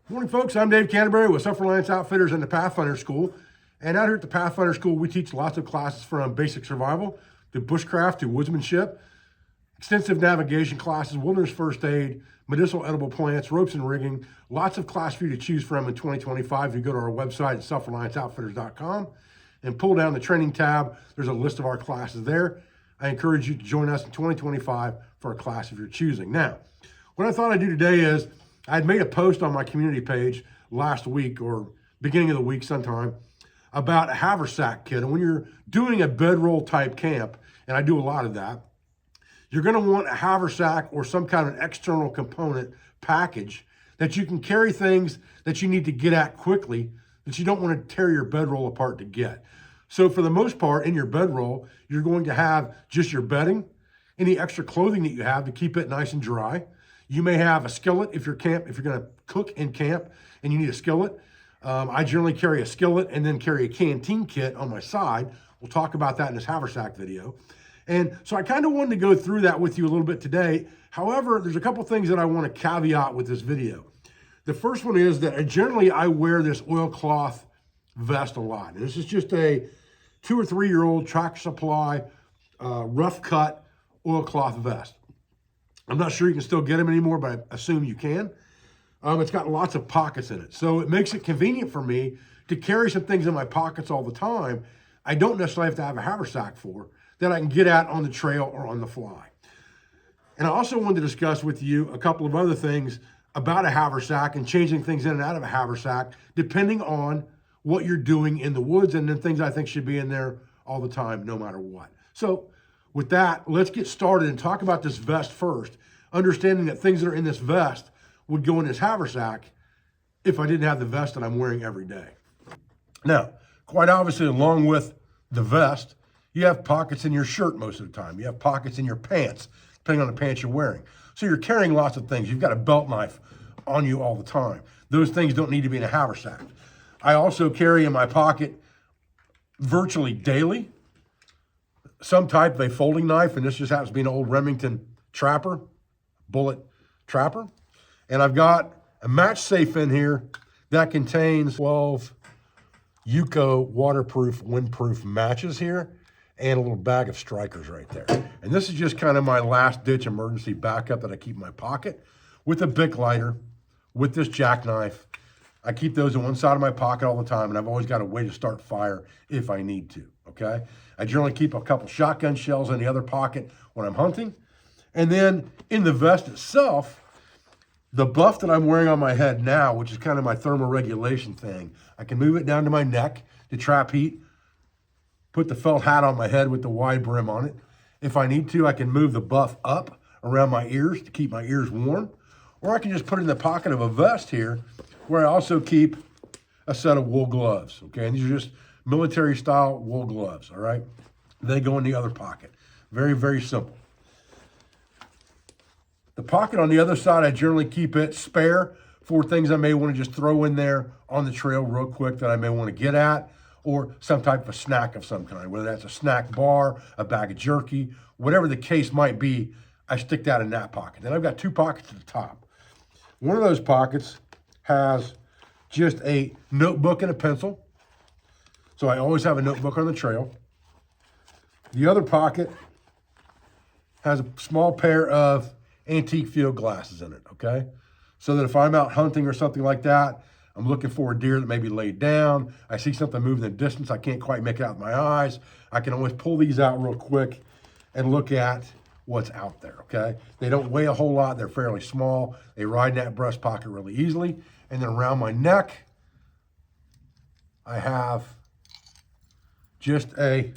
Morning, folks. I'm Dave Canterbury with Self-Reliance Outfitters and the Pathfinder School. And out here at the Pathfinder School, we teach lots of classes from basic survival to bushcraft to woodsmanship, extensive navigation classes, wilderness first aid, medicinal edible plants, ropes and rigging. Lots of class for you to choose from in 2025. If you go to our website at selfrelianceoutfitters.com and pull down the training tab, there's a list of our classes there. I encourage you to join us in 2025 for a class of your choosing. Now, what I thought I'd do today is I had made a post on my community page last week or beginning of the week sometime about a Haversack kit. And when you're doing a bedroll type camp, and I do a lot of that, you're going to want a Haversack or some kind of external component package that you can carry things that you need to get at quickly that you don't want to tear your bedroll apart to get. So for the most part, in your bedroll, you're going to have just your bedding, any extra clothing that you have to keep it nice and dry. You may have a skillet if you're going to cook in camp and you need a skillet. I generally carry a skillet and then carry a canteen kit on my side. We'll talk about that in this Haversack video. And so I kind of wanted to go through that with you a little bit today. However, there's a couple things that I want to caveat with this video. The first one is that generally I wear this oilcloth vest a lot. And this is just a 2 or 3 year old Tractor Supply rough cut oilcloth vest. I'm not sure you can still get them anymore, but I assume you can. It's got lots of pockets in it. So it makes it convenient for me to carry some things in my pockets all the time. I don't necessarily have to have a haversack for that I can get at on the trail or on the fly. And I also wanted to discuss with you a couple of other things about a haversack and changing things in and out of a haversack, depending on what you're doing in the woods, and then things I think should be in there all the time, no matter what. So with that, let's get started and talk about this vest first, understanding that things that are in this vest would go in this haversack if I didn't have the vest that I'm wearing every day. Now, quite obviously, along with the vest, you have pockets in your shirt most of the time. You have pockets in your pants, depending on the pants you're wearing. So you're carrying lots of things. You've got a belt knife on you all the time. Those things don't need to be in a haversack. I also carry in my pocket virtually daily some type of a folding knife, and this just happens to be an old Remington Trapper, bullet trapper. And I've got a match safe in here that contains 12 Yuko waterproof, windproof matches here, and a little bag of strikers right there. And this is just kind of my last ditch emergency backup that I keep in my pocket with a Bic lighter, with this jackknife. I keep those on one side of my pocket all the time, and I've always got a way to start fire if I need to, okay? I generally keep a couple shotgun shells in the other pocket when I'm hunting. And then in the vest itself, the buff that I'm wearing on my head now, which is kind of my thermoregulation thing, I can move it down to my neck to trap heat, put the felt hat on my head with the wide brim on it. If I need to, I can move the buff up around my ears to keep my ears warm, or I can just put it in the pocket of a vest here where I also keep a set of wool gloves, okay? And these are just military style wool gloves, all right? They go in the other pocket. Very, very simple. The pocket on the other side, I generally keep it spare for things I may want to just throw in there on the trail real quick that I may want to get at, or some type of a snack of some kind, whether that's a snack bar, a bag of jerky, whatever the case might be, I stick that in that pocket. Then I've got 2 pockets at the top. One of those pockets has just a notebook and a pencil. So I always have a notebook on the trail. The other pocket has a small pair of antique field glasses in it, okay? So that if I'm out hunting or something like that, I'm looking for a deer that may be laid down, I see something moving in the distance, I can't quite make it out with my eyes, I can always pull these out real quick and look at what's out there, okay? They don't weigh a whole lot, they're fairly small, they ride in that breast pocket really easily. And then around my neck, I have just a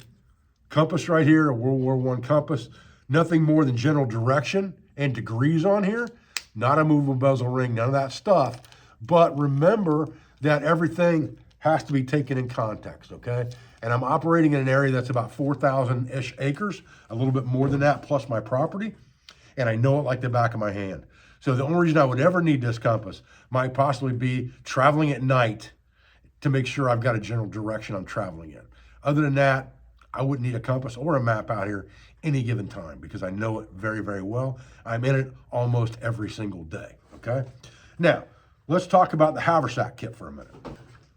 compass right here, a World War I compass. Nothing more than general direction and degrees on here. Not a movable bezel ring, none of that stuff. But remember that everything has to be taken in context, okay? And I'm operating in an area that's about 4,000-ish acres, a little bit more than that, plus my property. And I know it like the back of my hand. So the only reason I would ever need this compass might possibly be traveling at night to make sure I've got a general direction I'm traveling in. Other than that, I wouldn't need a compass or a map out here any given time because I know it very, very well. I'm in it almost every single day, okay? Now, let's talk about the Haversack kit for a minute.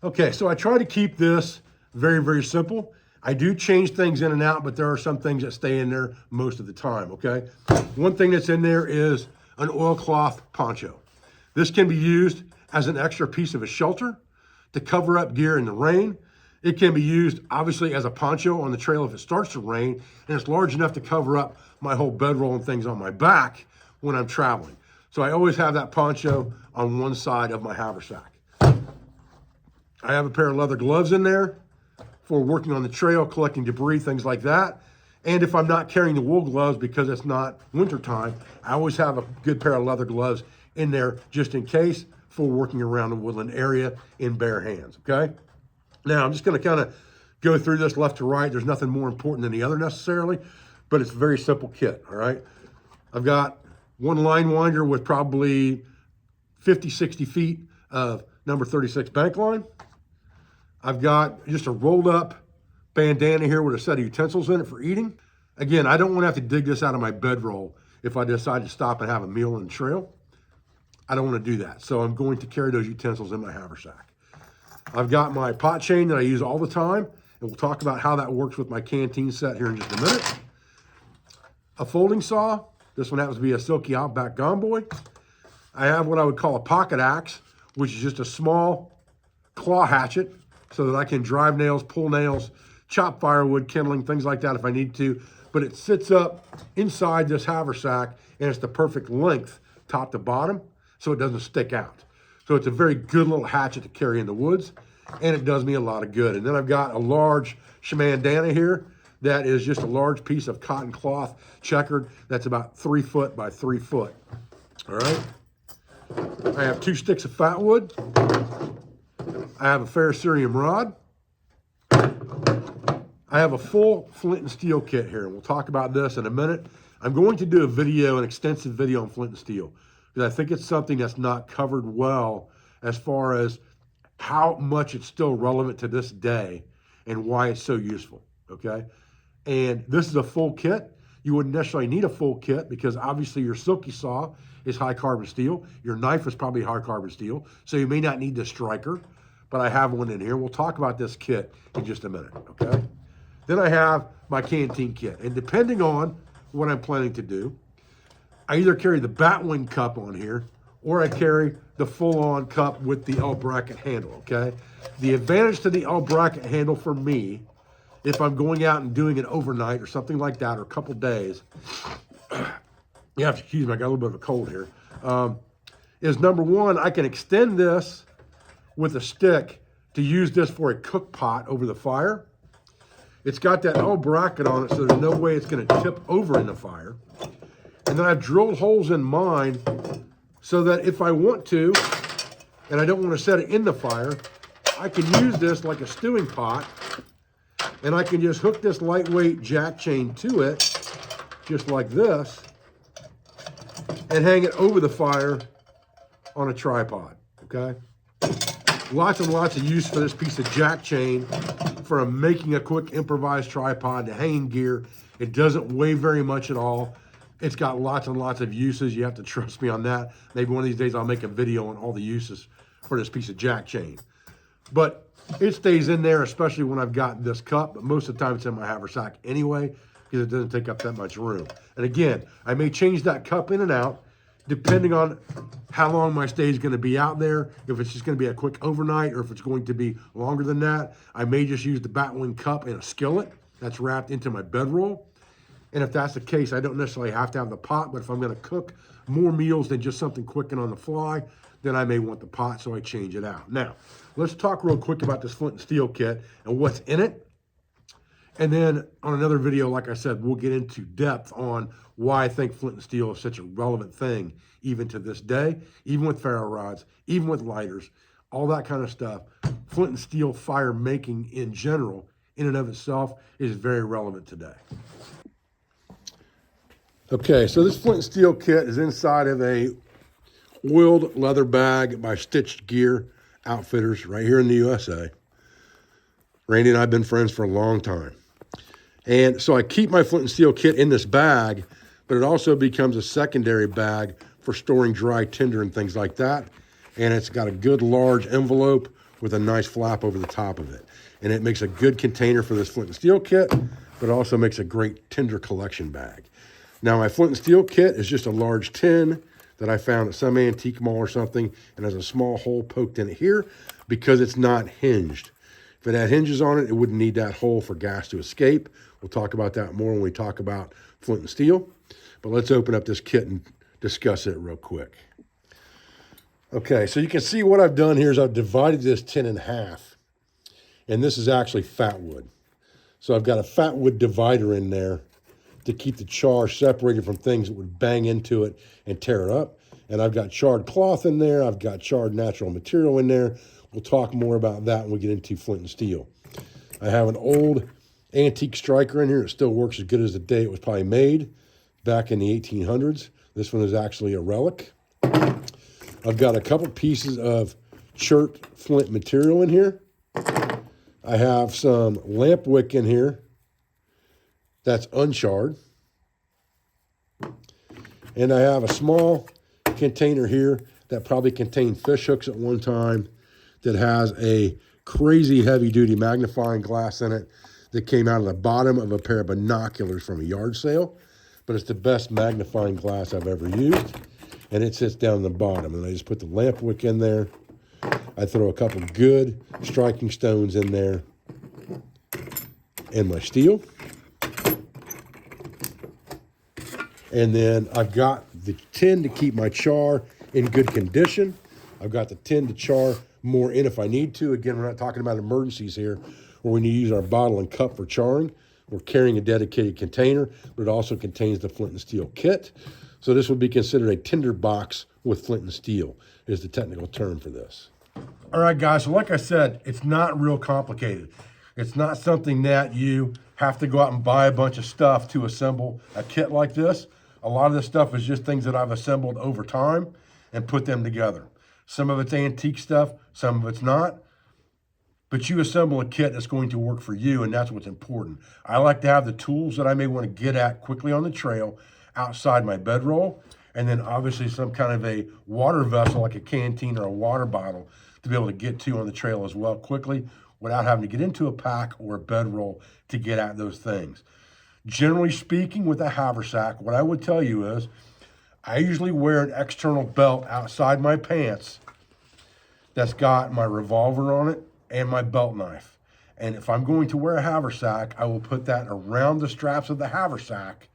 Okay, so I try to keep this very, very simple. I do change things in and out, but there are some things that stay in there most of the time, okay? One thing that's in there is an oilcloth poncho. This can be used as an extra piece of a shelter to cover up gear in the rain. It can be used, obviously, as a poncho on the trail if it starts to rain, and it's large enough to cover up my whole bedroll and things on my back when I'm traveling. So I always have that poncho on one side of my haversack. I have a pair of leather gloves in there for working on the trail, collecting debris, things like that. And if I'm not carrying the wool gloves because it's not wintertime, I always have a good pair of leather gloves in there just in case for working around the woodland area in bare hands, okay? Now, I'm just gonna kind of go through this left to right. There's nothing more important than the other necessarily, but it's a very simple kit, all right? I've got one line winder with probably 50, 60 feet of number 36 bank line. I've got just a rolled up bandana here with a set of utensils in it for eating. Again, I don't want to have to dig this out of my bedroll if I decide to stop and have a meal on the trail. I don't want to do that. So I'm going to carry those utensils in my haversack. I've got my pot chain that I use all the time, and we'll talk about how that works with my canteen set here in just a minute. A folding saw. This one happens to be a Silky Outback Gomboy. I have what I would call a pocket axe, which is just a small claw hatchet so that I can drive nails, pull nails, chop firewood, kindling, things like that if I need to. But it sits up inside this haversack, and it's the perfect length, top to bottom, so it doesn't stick out. So it's a very good little hatchet to carry in the woods, and it does me a lot of good. And then I've got a large shamandana here that is just a large piece of cotton cloth, checkered, that's about 3 foot by 3 foot. All right. I have 2 sticks of fat wood. I have a ferrocerium rod. I have a full Flint and Steel kit here, and we'll talk about this in a minute. I'm going to do a video, an extensive video on Flint and Steel, because I think it's something that's not covered well as far as how much it's still relevant to this day and why it's so useful, okay? And this is a full kit. You wouldn't necessarily need a full kit because obviously your silky saw is high carbon steel. Your knife is probably high carbon steel, so you may not need the striker, but I have one in here. We'll talk about this kit in just a minute, okay? Then I have my canteen kit, and depending on what I'm planning to do, I either carry the batwing cup on here or I carry the full-on cup with the L bracket handle, okay? The advantage to the L bracket handle for me, if I'm going out and doing it overnight or something like that, or a couple days, you have to excuse me, I got a little bit of a cold here, is number one, I can extend this with a stick to use this for a cook pot over the fire. It's got that L bracket on it, so there's no way it's gonna tip over in the fire. And then I've drilled holes in mine so that if I want to, and I don't want to set it in the fire, I can use this like a stewing pot, and I can just hook this lightweight jack chain to it, just like this, and hang it over the fire on a tripod, okay? Lots and lots of use for this piece of jack chain for making a quick improvised tripod, the hanging gear. It doesn't weigh very much at all. It's got lots and lots of uses. You have to trust me on that. Maybe one of these days I'll make a video on all the uses for this piece of jack chain. But it stays in there, especially when I've got this cup. But most of the time it's in my haversack anyway, because it doesn't take up that much room. And again, I may change that cup in and out depending on how long my stay is going to be out there. If it's just going to be a quick overnight or if it's going to be longer than that, I may just use the batwing cup in a skillet that's wrapped into my bedroll. And if that's the case, I don't necessarily have to have the pot, but if I'm gonna cook more meals than just something quick and on the fly, then I may want the pot, so I change it out. Now, let's talk real quick about this Flint and Steel kit and what's in it. And then on another video, like I said, we'll get into depth on why I think Flint and Steel is such a relevant thing, even to this day, even with ferro rods, even with lighters, all that kind of stuff. Flint and Steel fire making in general, in and of itself, is very relevant today. Okay, so this Flint and Steel kit is inside of a oiled leather bag by Stitched Gear Outfitters right here in the USA. Randy and I have been friends for a long time. And so I keep my Flint and Steel kit in this bag, but it also becomes a secondary bag for storing dry tinder and things like that. and it's got a good large envelope with a nice flap over the top of it. And it makes a good container for this Flint and Steel kit, but also makes a great tinder collection bag. Now, my Flint and Steel kit is just a large tin that I found at some antique mall or something, and has a small hole poked in it here because it's not hinged. If it had hinges on it, it wouldn't need that hole for gas to escape. We'll talk about that more when we talk about Flint and Steel. But let's open up this kit and discuss it real quick. Okay, so you can see what I've done here is I've divided this tin in half. And this is actually fat wood. So I've got a fat wood divider in there to keep the char separated from things that would bang into it and tear it up. And I've got charred cloth in there. I've got charred natural material in there. We'll talk more about that when we get into Flint and Steel. I have an old antique striker in here. It still works as good as the day it was probably made back in the 1800s. This one is actually a relic. I've got a couple pieces of chert flint material in here. I have some lamp wick in here that's uncharred. And I have a small container here that probably contained fish hooks at one time that has a crazy heavy-duty magnifying glass in it that came out of the bottom of a pair of binoculars from a yard sale. But it's the best magnifying glass I've ever used. And it sits down the bottom. And I just put the lamp wick in there. I throw a couple good striking stones in there. And my steel. And then I've got the tin to keep my char in good condition. I've got the tin to char more in if I need to. Again, we're not talking about emergencies here where we need to use our bottle and cup for charring. We're carrying a dedicated container, but it also contains the Flint and Steel kit. So this would be considered a tinder box with Flint and Steel is the technical term for this. All right, guys, so like I said, it's not real complicated. It's not something that you have to go out and buy a bunch of stuff to assemble a kit like this. A lot of this stuff is just things that I've assembled over time and put them together. Some of it's antique stuff, some of it's not. But you assemble a kit that's going to work for you, and that's what's important. I like to have the tools that I may want to get at quickly on the trail outside my bedroll, and then obviously some kind of a water vessel like a canteen or a water bottle to be able to get to on the trail as well quickly without having to get into a pack or a bedroll to get at those things. Generally speaking, with a haversack, what I would tell you is I usually wear an external belt outside my pants that's got my revolver on it and my belt knife. And if I'm going to wear a haversack, I will put that around the straps of the haversack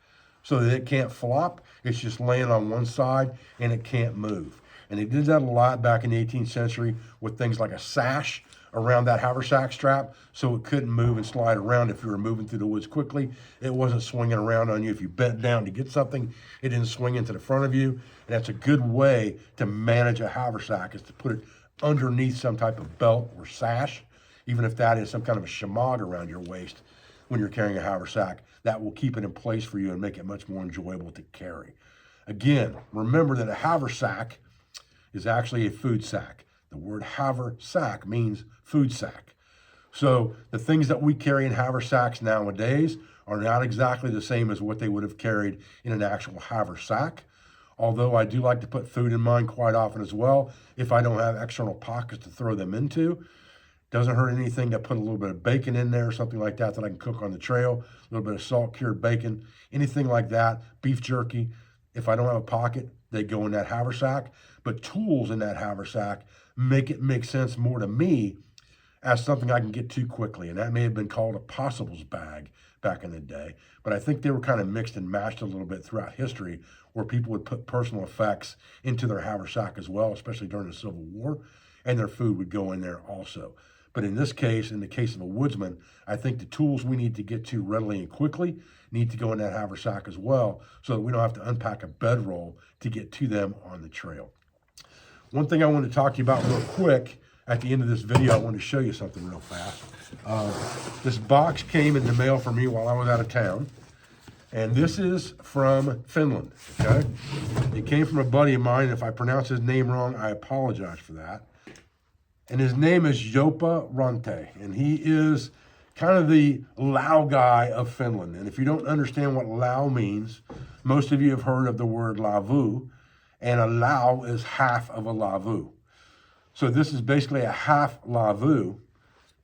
so that it can't flop. It's just laying on one side and it can't move. And they did that a lot back in the 18th century with things like a sash around that haversack strap so it couldn't move and slide around if you were moving through the woods quickly. It wasn't swinging around on you. If you bent down to get something, it didn't swing into the front of you. And that's a good way to manage a haversack, is to put it underneath some type of belt or sash, even if that is some kind of a shamag around your waist when you're carrying a haversack. That will keep it in place for you and make it much more enjoyable to carry. Again, remember that a haversack is actually a food sack. The word haversack means food sack. So the things that we carry in haversacks nowadays are not exactly the same as what they would have carried in an actual haversack. Although I do like to put food in mine quite often as well, if I don't have external pockets to throw them into. Doesn't hurt anything to put a little bit of bacon in there, something like that I can cook on the trail, a little bit of salt-cured bacon, anything like that, beef jerky. If I don't have a pocket, they go in that haversack. But tools in that haversack make it make sense more to me as something I can get to quickly. And that may have been called a possibles bag back in the day. But I think they were kind of mixed and matched a little bit throughout history, where people would put personal effects into their haversack as well, especially during the Civil War, and their food would go in there also. But in this case, in the case of a woodsman, I think the tools we need to get to readily and quickly need to go in that haversack as well, so that we don't have to unpack a bedroll to get to them on the trail. One thing I want to talk to you about real quick at the end of this video, I want to show you something real fast. This box came in the mail for me while I was out of town. And this is from Finland, okay? It came from a buddy of mine. If I pronounce his name wrong, I apologize for that. And his name is Jopa Rante, and he is kind of the Lao guy of Finland. And if you don't understand what Lao means, most of you have heard of the word lavu, and a Lao is half of a lavu. So this is basically a half lavu,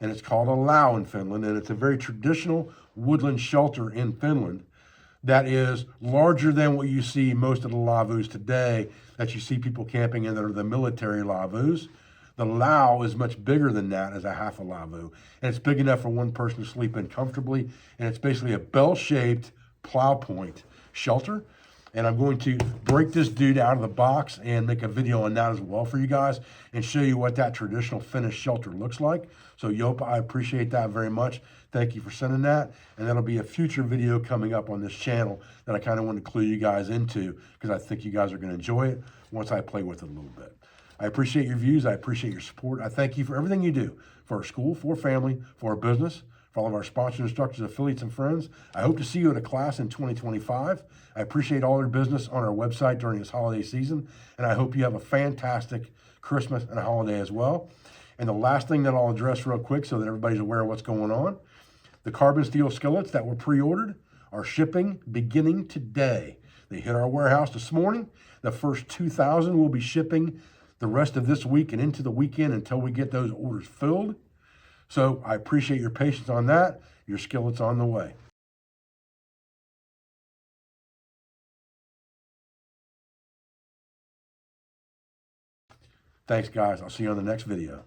and it's called a lau in Finland, and it's a very traditional woodland shelter in Finland that is larger than what you see most of the lavus today that you see people camping in that are the military lavus. The lau is much bigger than that as a half a lavu, and it's big enough for one person to sleep in comfortably, and it's basically a bell-shaped plow point shelter. And I'm going to break this dude out of the box and make a video on that as well for you guys and show you what that traditional Finnish shelter looks like. So Jopa, I appreciate that very much. Thank you for sending that. And that'll be a future video coming up on this channel that I kind of want to clue you guys into because I think you guys are going to enjoy it once I play with it a little bit. I appreciate your views. I appreciate your support. I thank you for everything you do for our school, for our family, for our business, for all of our sponsors, instructors, affiliates, and friends. I hope to see you at a class in 2025. I appreciate all your business on our website during this holiday season, and I hope you have a fantastic Christmas and a holiday as well. And the last thing that I'll address real quick so that everybody's aware of what's going on, the carbon steel skillets that were pre-ordered are shipping beginning today. They hit our warehouse this morning. The first 2,000 will be shipping the rest of this week and into the weekend until we get those orders filled. So I appreciate your patience on that. Your skillet's on the way. Thanks, guys. I'll see you on the next video.